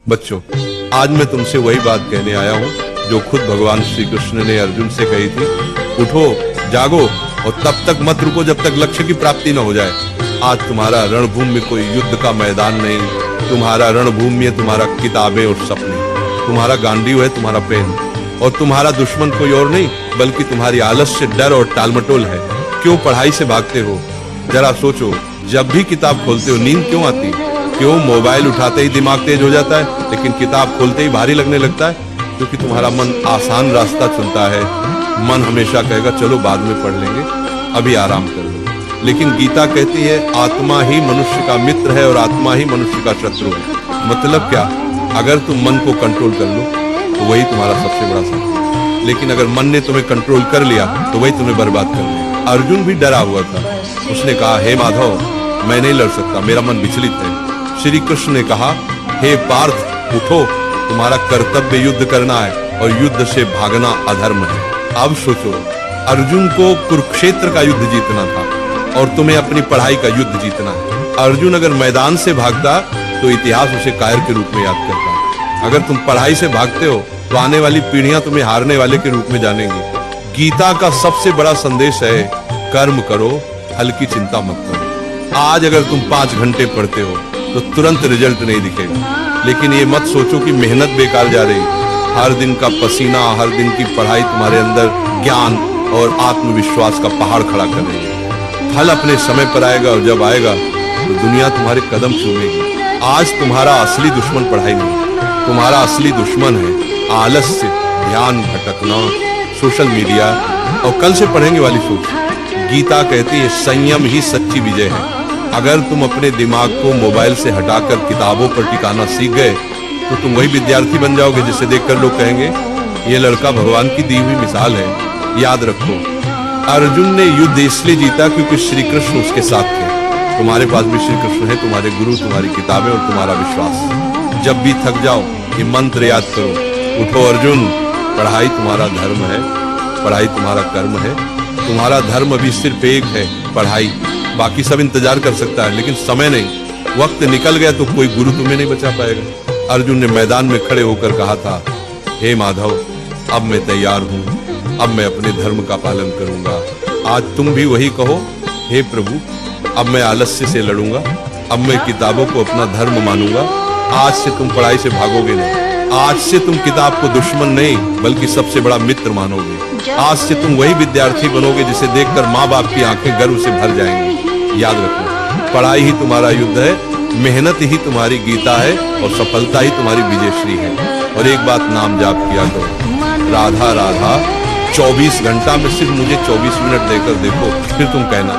बच्चों, आज मैं तुमसे वही बात कहने आया हूँ जो खुद भगवान श्री कृष्ण ने अर्जुन से कही थी। उठो, जागो और तब तक मत रुको जब तक लक्ष्य की प्राप्ति न हो जाए। आज तुम्हारा रणभूमि में कोई युद्ध का मैदान नहीं, तुम्हारा रणभूमि है तुम्हारा किताबें और सपने, तुम्हारा गांडीव है तुम्हारा पेन, और तुम्हारा दुश्मन कोई और नहीं बल्कि तुम्हारी आलस्य, डर और टालमटोल है। क्यों पढ़ाई से भागते हो? जरा सोचो, जब भी किताब खोलते हो नींद क्यों आती? क्यों मोबाइल उठाते ही दिमाग तेज हो जाता है लेकिन किताब खोलते ही भारी लगने लगता है? क्योंकि तुम्हारा मन आसान रास्ता चुनता है। मन हमेशा कहेगा चलो बाद में पढ़ लेंगे, अभी आराम कर लो। लेकिन गीता कहती है आत्मा ही मनुष्य का मित्र है और आत्मा ही मनुष्य का शत्रु है। मतलब क्या? अगर तुम मन को कंट्रोल कर लो तो वही तुम्हारा सबसे बड़ा साथी है, लेकिन अगर मन ने तुम्हें कंट्रोल कर लिया तो वही तुम्हें बर्बाद कर देगा। अर्जुन भी डरा हुआ था। उसने कहा, हे माधव, मैं नहीं लड़ सकता, मेरा मन विचलित है। श्री कृष्ण ने कहा, हे पार्थ, उठो, तुम्हारा कर्तव्य युद्ध करना है और युद्ध से भागना अधर्म है। अब सोचो, अर्जुन को कुरुक्षेत्र का युद्ध जीतना था और तुम्हें अपनी पढ़ाई का युद्ध जीतना है। अर्जुन अगर मैदान से भागता तो इतिहास उसे कायर के रूप में याद करता। अगर तुम पढ़ाई से भागते हो तो आने वाली पीढ़ियां तुम्हें हारने वाले के रूप में जानेंगी। गीता का सबसे बड़ा संदेश है, कर्म करो, फल की चिंता मत करो। आज अगर तुम 5 घंटे पढ़ते हो तो तुरंत रिजल्ट नहीं दिखेगा, लेकिन ये मत सोचो कि मेहनत बेकार जा रही। हर दिन का पसीना, हर दिन की पढ़ाई तुम्हारे अंदर ज्ञान और आत्मविश्वास का पहाड़ खड़ा कर रही है। फल अपने समय पर आएगा और जब आएगा तो दुनिया तुम्हारे कदम चूमेगी। आज तुम्हारा असली दुश्मन पढ़ाई नहीं, तुम्हारा असली दुश्मन है आलस्य, ध्यान भटकना, सोशल मीडिया और कल से पढ़ेंगे वाली सोच। गीता कहती है संयम ही सच्ची विजय है। अगर तुम अपने दिमाग को मोबाइल से हटाकर किताबों पर टिकाना सीख गए तो तुम वही विद्यार्थी बन जाओगे जिसे देखकर लोग कहेंगे ये लड़का भगवान की दी हुई मिसाल है। याद रखो, अर्जुन ने युद्ध इसलिए जीता क्योंकि श्री कृष्ण उसके साथ थे। तुम्हारे पास भी श्री कृष्ण है, तुम्हारे गुरु, तुम्हारी किताबें और तुम्हारा विश्वास। जब भी थक जाओ ये मंत्र याद करो, उठो अर्जुन, पढ़ाई तुम्हारा धर्म है, पढ़ाई तुम्हारा कर्म है। तुम्हारा धर्म अभी सिर्फ एक है, पढ़ाई। बाकी सब इंतजार कर सकता है लेकिन समय नहीं। वक्त निकल गया तो कोई गुरु तुम्हें नहीं बचा पाएगा। अर्जुन ने मैदान में खड़े होकर कहा था, हे माधव, अब मैं तैयार हूँ, अब मैं अपने धर्म का पालन करूंगा। आज तुम भी वही कहो, हे प्रभु, अब मैं आलस्य से लड़ूंगा, अब मैं किताबों को अपना धर्म मानूंगा। आज से तुम पढ़ाई से भागोगे नहीं, आज से तुम किताब को दुश्मन नहीं बल्कि सबसे बड़ा मित्र मानोगे। आज से तुम वही विद्यार्थी बनोगे जिसे देखकर माँ बाप की आंखें गर्व से भर जाएंगी। याद रखो, पढ़ाई ही तुम्हारा युद्ध है, मेहनत ही तुम्हारी गीता है और सफलता ही तुम्हारी विजयश्री है। और एक बात नाम जाप किया करो, राधा राधा। 24 घंटा में सिर्फ मुझे 24 मिनट देकर देखो, फिर तुम कहना